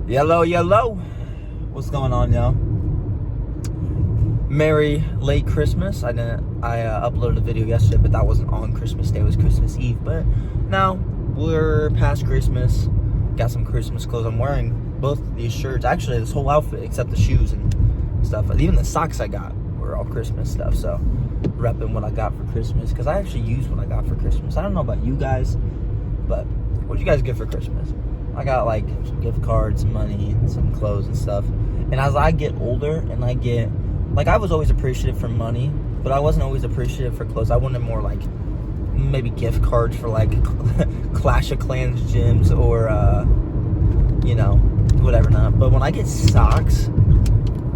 Yellow. What's going on, y'all? Merry late Christmas. I uploaded a video yesterday, but that wasn't on Christmas Day. It was Christmas Eve. But now we're past Christmas. Got some Christmas clothes. I'm wearing both these shirts. Actually, this whole outfit, except the shoes and stuff. Even the socks I got were all Christmas stuff. So, repping what I got for Christmas. Because I actually used what I got for Christmas. I don't know about you guys, but what'd you guys get for Christmas? I got like some gift cards, some money, some clothes and stuff. And as I get older and I get, like, I was always appreciative for money, but I wasn't always appreciative for clothes. I wanted more like maybe gift cards for like Clash of Clans gyms or, you know, whatever not. But when I get socks,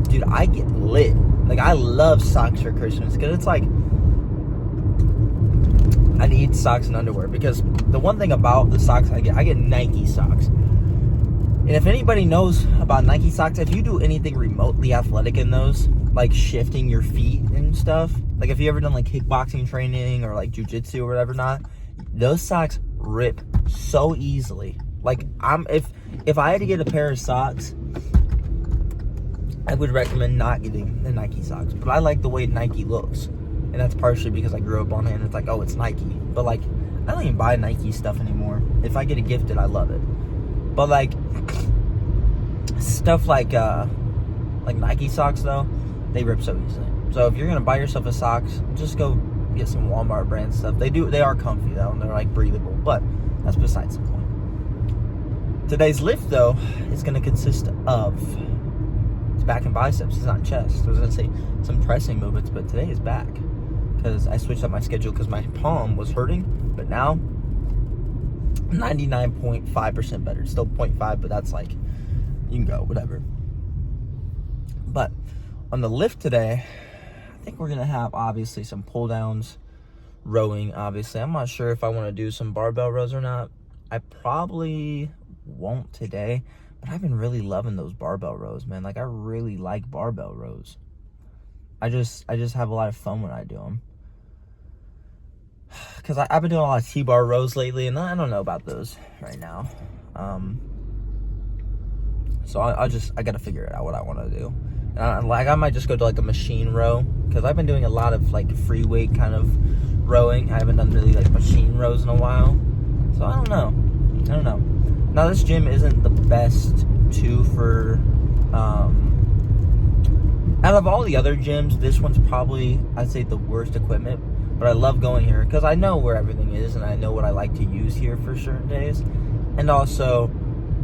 dude, I get lit. Like, I love socks for Christmas because it's like, I need socks and underwear because the one thing about the socks I get Nike socks. And if anybody knows about Nike socks, if you do anything remotely athletic in those, like shifting your feet and stuff, like if you ever done like kickboxing training or like jujitsu or whatever not, those socks rip so easily. Like if I had to get a pair of socks, I would recommend not getting the Nike socks. But I like the way Nike looks. And that's partially because I grew up on it and it's like, oh, it's Nike. But like, I don't even buy Nike stuff anymore. If I get it gifted, I love it. But like, stuff like Nike socks though, they rip so easily. So if you're gonna buy yourself a socks, just go get some Walmart brand stuff. They are comfy though, and they're like breathable, but that's besides the point. Today's lift though is gonna consist of, it's back and biceps, it's not chest. I was gonna say some pressing movements, but today is back. Because I switched up my schedule because my palm was hurting, but now 99.5% better. Still 0.5, but that's like, you can go, whatever. But on the lift today, I think we're going to have obviously some pull downs, rowing, obviously. I'm not sure if I want to do some barbell rows or not. I probably won't today, but I've been really loving those barbell rows, man. Like, I really like barbell rows. I just have a lot of fun when I do them. Because I've been doing a lot of T-bar rows lately, and I don't know about those right now. So I got to figure it out what I want to do. And I might just go to like a machine row, because I've been doing a lot of like free weight kind of rowing. I haven't done really like machine rows in a while. So I don't know. Now this gym isn't the best too for, out of all the other gyms, this one's probably, I'd say, the worst equipment. But I love going here because I know where everything is and I know what I like to use here for certain days. And also,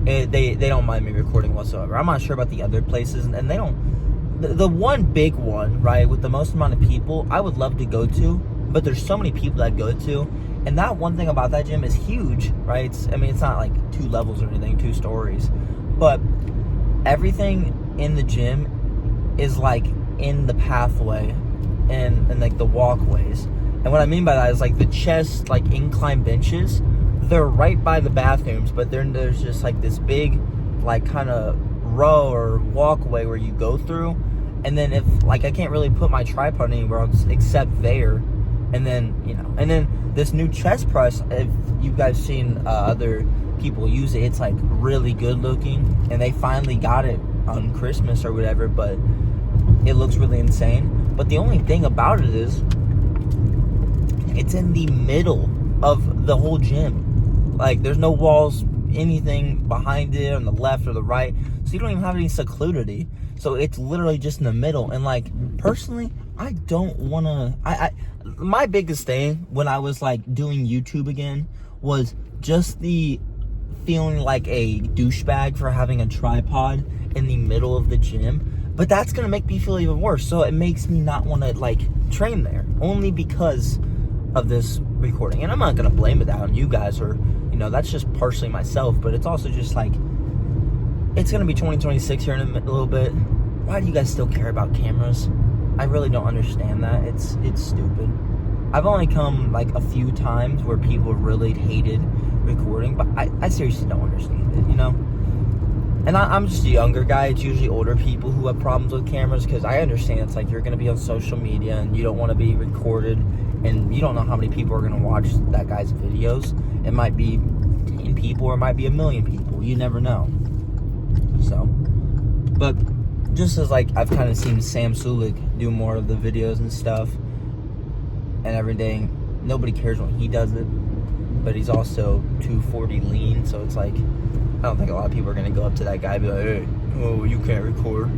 they don't mind me recording whatsoever. I'm not sure about the other places, and they don't. The one big one, right, with the most amount of people, I would love to go to, but there's so many people that go to. And that one thing about that gym is huge, right? It's not like 2 levels or anything, 2 stories. But everything in the gym is like in the pathway and like the walkways. And what I mean by that is like the chest, like incline benches, they're right by the bathrooms, but then there's just like this big, like kind of row or walkway where you go through. And then if like I can't really put my tripod anywhere else except there. And then, you know, and then this new chest press, if you guys seen other people use it, it's like really good looking. And they finally got it on Christmas or whatever, but it looks really insane. But the only thing about it is, it's in the middle of the whole gym. Like, there's no walls, anything behind it on the left or the right. So you don't even have any secludity. So it's literally just in the middle. And like, personally, I don't want to, my biggest thing when I was like doing YouTube again was just the feeling like a douchebag for having a tripod in the middle of the gym. But that's going to make me feel even worse. So it makes me not want to like train there only because of this recording. And I'm not going to blame it on you guys, or, you know, that's just partially myself, but it's also just like, it's going to be 2026 here in a little bit. Why do you guys still care about cameras? I really don't understand that. It's stupid. I've only come like a few times where people really hated recording, but I seriously don't understand it, you know? And I'm just a younger guy. It's usually older people who have problems with cameras, because I understand it's like you're going to be on social media and you don't want to be recorded, and you don't know how many people are going to watch that guy's videos. It might be 10 people or it might be 1 million people. You never know. So, but just as like I've kind of seen Sam Sulik do more of the videos and stuff and everything, nobody cares when he does it, but he's also 240 lean, so it's like I don't think a lot of people are gonna go up to that guy and be like, hey, oh, you can't record,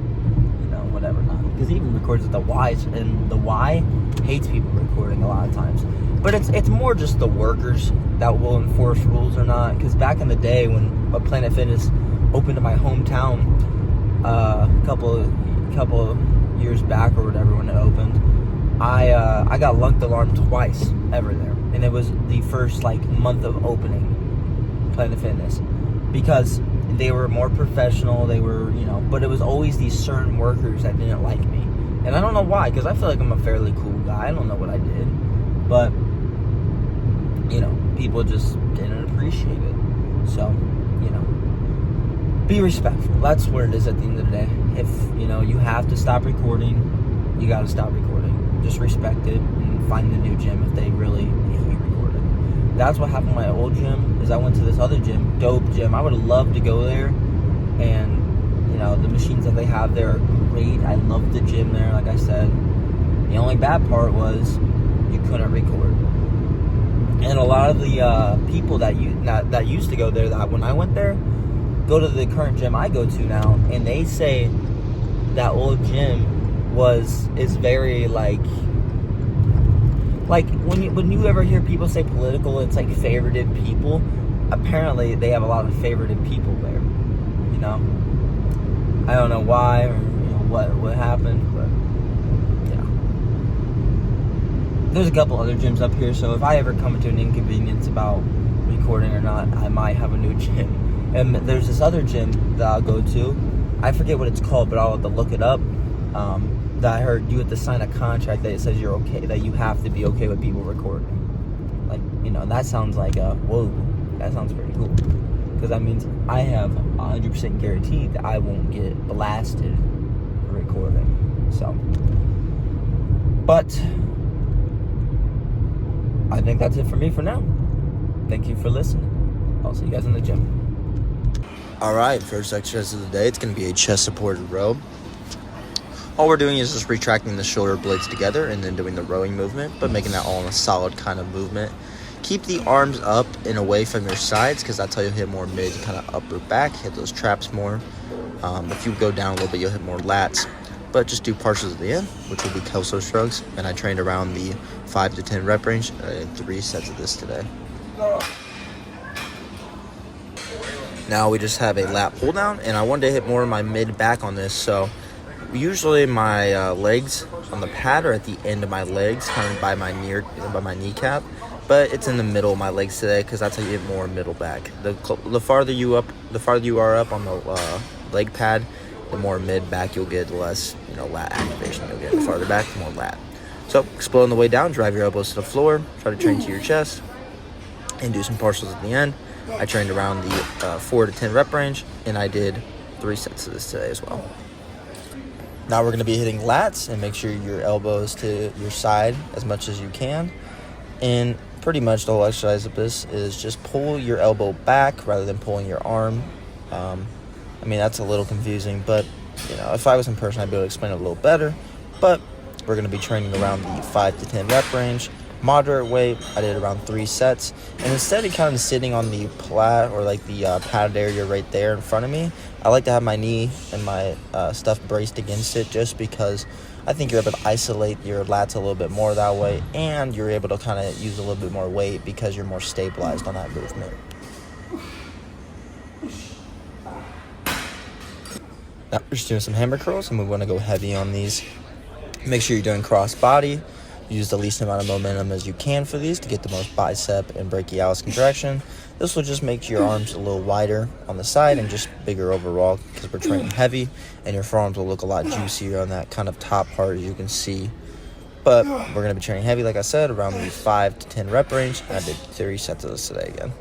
whatever. Not because he even records with the Y's, and the Y hates people recording a lot of times. But it's more just the workers that will enforce rules or not. Because back in the day when Planet Fitness opened in my hometown, a couple years back or whatever when it opened, I got lunked alarm twice ever there, and it was the first like month of opening Planet Fitness, because they were more professional. They were, but it was always these certain workers that didn't like me, and I don't know why. Because I feel like I'm a fairly cool guy. I don't know what I did, but people just didn't appreciate it. So, be respectful. That's what it is at the end of the day. If you have to stop recording, you got to stop recording. Just respect it and find a new gym if they really hate you recording. That's what happened in my old gym. Is I went to this other gym, dope gym. I would have loved to go there, and the machines that they have there are great. I loved the gym there, like I said. The only bad part was you couldn't record. And a lot of the people that used to go there, that when I went there, go to the current gym I go to now, and they say that old gym is very like when you ever hear people say political, it's like favorited people. Apparently they have a lot of favorited people there. I don't know why or what happened, but there's a couple other gyms up here, so if I ever come into an inconvenience about recording or not, I might have a new gym. And there's this other gym that I'll go to. I forget what it's called, but I'll have to look it up. That I heard you have to sign a contract that it says you're okay, that you have to be okay with people recording. Like, that sounds like whoa, that sounds pretty cool. Because that means I have 100% guaranteed that I won't get blasted for recording. So, but I think that's it for me for now. Thank you for listening. I'll see you guys in the gym. All right, first exercise of the day, it's going to be a chest supported row. All we're doing is just retracting the shoulder blades together and then doing the rowing movement, but making that all in a solid kind of movement. Keep the arms up and away from your sides, because that's how you'll hit more mid, kind of upper back, hit those traps more. If you go down a little bit, you'll hit more lats. But just do partials at the end, which will be Kelso shrugs. And I trained around the 5 to 10 rep range. I did 3 sets of this today. Now we just have a lat pull down, and I wanted to hit more of my mid back on this. So usually my legs on the pad are at the end of my legs, kind of by my kneecap. But it's in the middle of my legs today, because that's how you get more middle back. The farther you are up on the leg pad, the more mid back you'll get, the less lat activation you'll get. The farther back, the more lat. So explode on the way down, drive your elbows to the floor, try to train to your chest, and do some partials at the end. I trained around the 4 to 10 rep range, and I did 3 sets of this today as well. Now we're going to be hitting lats, and make sure your elbows to your side as much as you can. And pretty much the whole exercise of this is just pull your elbow back rather than pulling your arm. That's a little confusing, but if I was in person, I'd be able to explain it a little better. But we're going to be training around the 5 to 10 rep range. Moderate weight, I did around 3 sets. And instead of kind of sitting on the plat or like the padded area right there in front of me, I like to have my knee and my stuff braced against it, just because I think you're able to isolate your lats a little bit more that way, and you're able to kind of use a little bit more weight because you're more stabilized on that movement. Now we're just doing some hammer curls, and we want to go heavy on these. Make sure you're doing cross body. Use the least amount of momentum as you can for these to get the most bicep and brachialis contraction. This will just make your arms a little wider on the side and just bigger overall, because we're training heavy, and your forearms will look a lot juicier on that kind of top part, as you can see. But we're going to be training heavy, like I said, around the 5 to 10 rep range. I did 3 sets of this today again.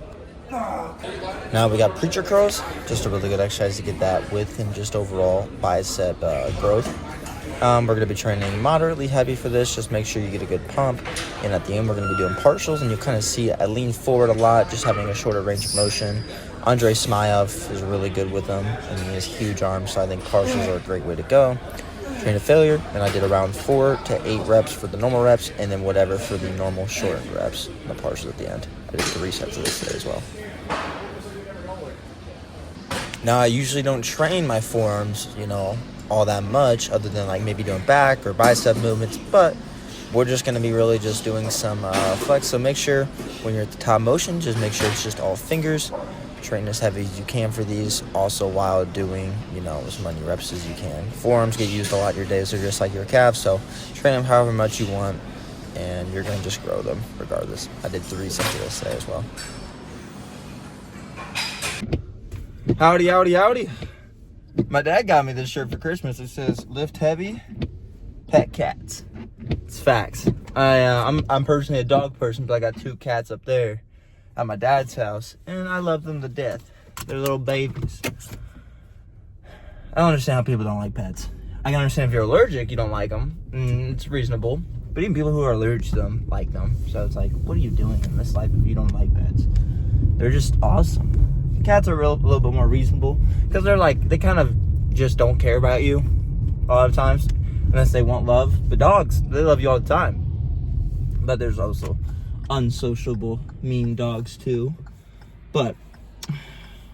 Now we got preacher curls, just a really good exercise to get that width and just overall bicep growth. We're going to be training moderately heavy for this. Just make sure you get a good pump. And at the end, we're going to be doing partials. And you'll kind of see I lean forward a lot, just having a shorter range of motion. Andrei Smayev is really good with them, and he has huge arms, so I think partials are a great way to go. Train to failure, and I did around 4 to 8 reps for the normal reps, and then whatever for the normal shortened reps, and the partials at the end. I did 3 sets of this today as well. Now, I usually don't train my forearms, all that much, other than like maybe doing back or bicep movements, but we're just going to be really just doing some flex. So make sure when you're at the top motion, just make sure it's just all fingers. Train as heavy as you can for these, also while doing, as many reps as you can. Forearms get used a lot your days. They're just like your calves, so train them however much you want, and you're going to just grow them regardless. I did 3 sets of this today as well. Howdy, howdy, howdy. My dad got me this shirt for Christmas. It says, lift heavy, pet cats. It's facts. I'm personally a dog person, but I got 2 cats up there at my dad's house, and I love them to death. They're little babies. I don't understand how people don't like pets. I can understand if you're allergic, you don't like them. It's reasonable. But even people who are allergic to them like them. So it's like, what are you doing in this life if you don't like pets? They're just awesome. Cats are a little bit more reasonable because they kind of just don't care about you a lot of times unless they want love. But dogs, they love you all the time. But there's also unsociable, mean dogs too. But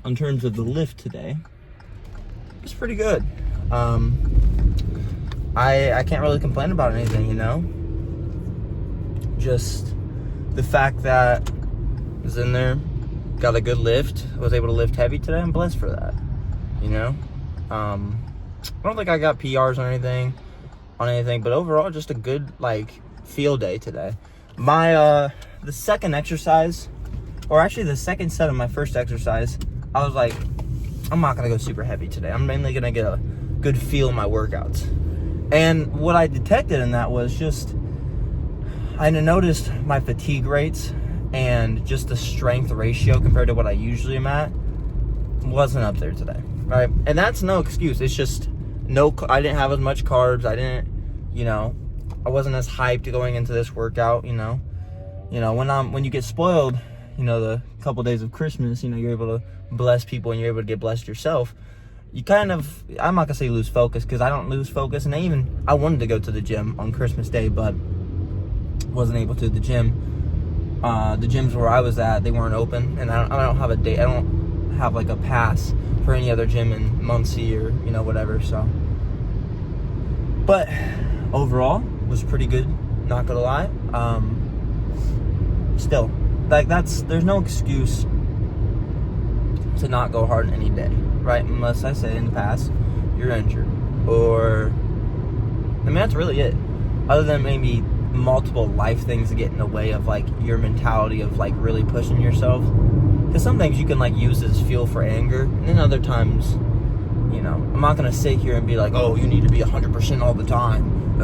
in terms of the lift today, it's pretty good. I can't really complain about anything, Just the fact that I was in there, got a good lift, was able to lift heavy today. I'm blessed for that, I don't think I got PRs or anything, but overall, just a good, field day today. My, the second exercise, or actually the second set of my first exercise, I was like, I'm not going to go super heavy today. I'm mainly going to get a good feel in my workouts. And what I detected in that was just, I noticed my fatigue rates and just the strength ratio compared to what I usually am at wasn't up there today, right? And that's no excuse. It's just I didn't have as much carbs. I didn't, I wasn't as hyped going into this workout, when you get spoiled, the couple days of Christmas, you're able to bless people and you're able to get blessed yourself. You kind of, I'm not gonna say lose focus, because I don't lose focus. And I wanted to go to the gym on Christmas Day, but wasn't able to. The gyms where I was at, they weren't open, and I don't have a date. I don't have a pass for any other gym in Muncie or whatever. So, but overall was pretty good. Not gonna lie. Still, there's no excuse to not go hard in any day, right? Unless I say in the past you're injured, or that's really it. Other than maybe multiple life things that get in the way of your mentality of really pushing yourself, because some things you can use as fuel for anger, and then other times I'm not gonna sit here and be like, oh, you need to be 100% all the time,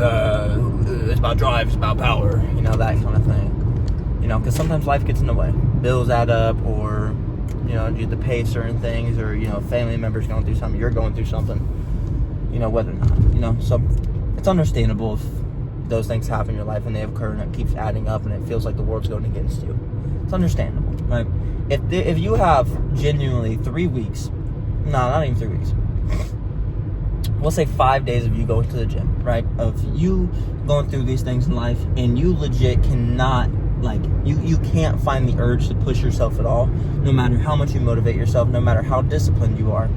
it's about drive, it's about power, that kind of thing, because sometimes life gets in the way, bills add up, or you have to pay certain things, or family members going through something, you're going through something, whether or not, so it's understandable if those things happen in your life and they occur and it keeps adding up and it feels like the world's going against you. It's understandable, right? If you have genuinely 3 weeks, no, not even 3 weeks, we'll say 5 days of you going to the gym, right? Of you going through these things in life and you legit cannot, you can't find the urge to push yourself at all, no matter how much you motivate yourself, no matter how disciplined you are,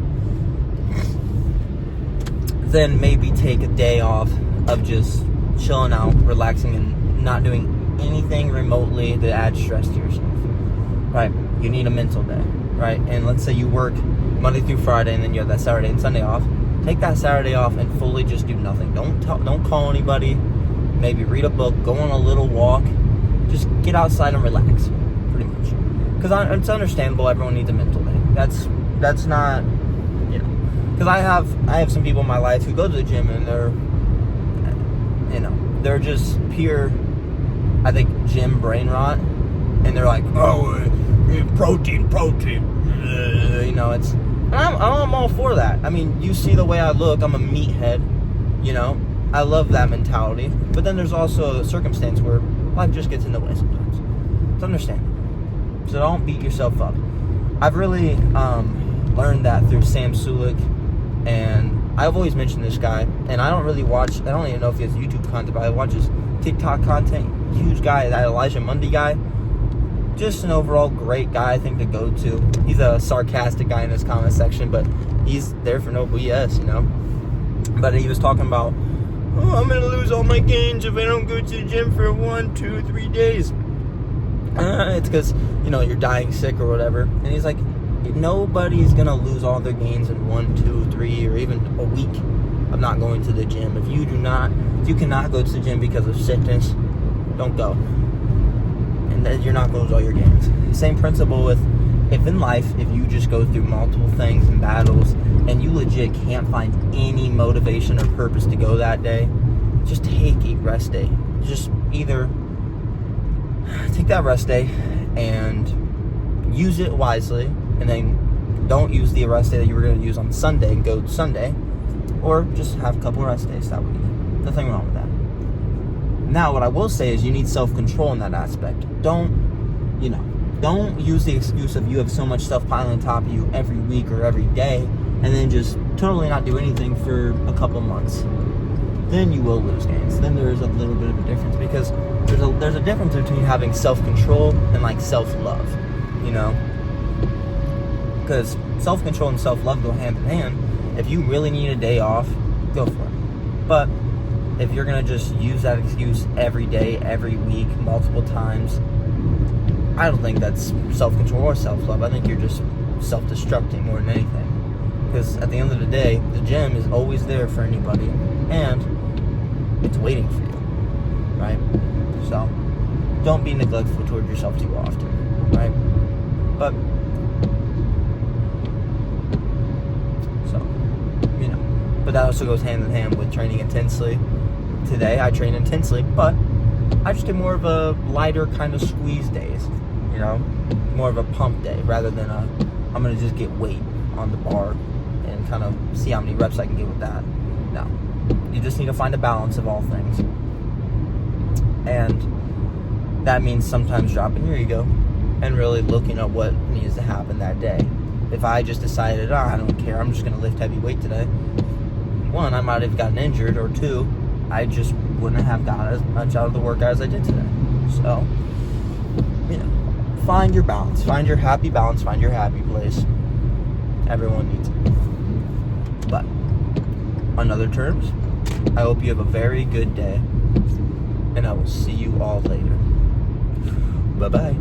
then maybe take a day off of just chilling out, relaxing, and not doing anything remotely that adds stress to yourself, right? You need a mental day, right? And let's say you work Monday through Friday and then you have that Saturday and Sunday off. Take that Saturday off and fully just do nothing. Don't call anybody. Maybe read a book, go on a little walk, just get outside and relax, pretty much. Because it's understandable everyone needs a mental day. That's not, because I have some people in my life who go to the gym and they're just pure, I think, gym brain rot, and they're like, oh, protein, it's, I'm all for that. I mean, you see the way I look, I'm a meathead, I love that mentality, but then there's also a circumstance where life just gets in the way sometimes. It's understandable, so don't beat yourself up. I've really learned that through Sam Sulik, and I've always mentioned this guy, and I don't even know if he has YouTube content, but I watch his TikTok content. Huge guy, that Elijah Mundy guy. Just an overall great guy, I think, to go to. He's a sarcastic guy in his comment section, but he's there for no BS, you know? But he was talking about, I'm going to lose all my gains if I don't go to the gym for 1, 2, 3 days. It's because, you're dying sick or whatever. And he's like, nobody's going to lose all their gains in 1, 2, 3, or even a week of not going to the gym. If you cannot go to the gym because of sickness, don't go. And then you're not going to lose all your gains. Same principle with, if you just go through multiple things and battles, and you legit can't find any motivation or purpose to go that day, just take a rest day. Just either take that rest day and use it wisely, and then don't use the rest day that you were going to use on Sunday and go Sunday, or just have a couple rest days. That would be nothing wrong with that. Now, what I will say is you need self-control in that aspect. Don't use the excuse of you have so much stuff piling on top of you every week or every day, and then just totally not do anything for a couple months. Then you will lose gains. Then there is a little bit of a difference, because there's a difference between having self-control and self-love, because self-control and self-love go hand in hand. If you really need a day off, go for it. But if you're going to just use that excuse every day, every week, multiple times, I don't think that's self-control or self-love. I think you're just self-destructing more than anything. Because at the end of the day, the gym is always there for anybody, and it's waiting for you, right? So, don't be neglectful toward yourself too often, right? But that also goes hand in hand with training intensely. Today, I train intensely, but I just do more of a lighter kind of squeeze days, more of a pump day, rather than I'm going to just get weight on the bar and kind of see how many reps I can get with that. No. You just need to find a balance of all things. And that means sometimes dropping your ego and really looking at what needs to happen that day. If I just decided, I don't care, I'm just going to lift heavy weight today, 1, I might have gotten injured, or 2, I just wouldn't have gotten as much out of the workout as I did today. So, find your balance. Find your happy balance. Find your happy place. Everyone needs it. But, on other terms, I hope you have a very good day, and I will see you all later. Bye-bye.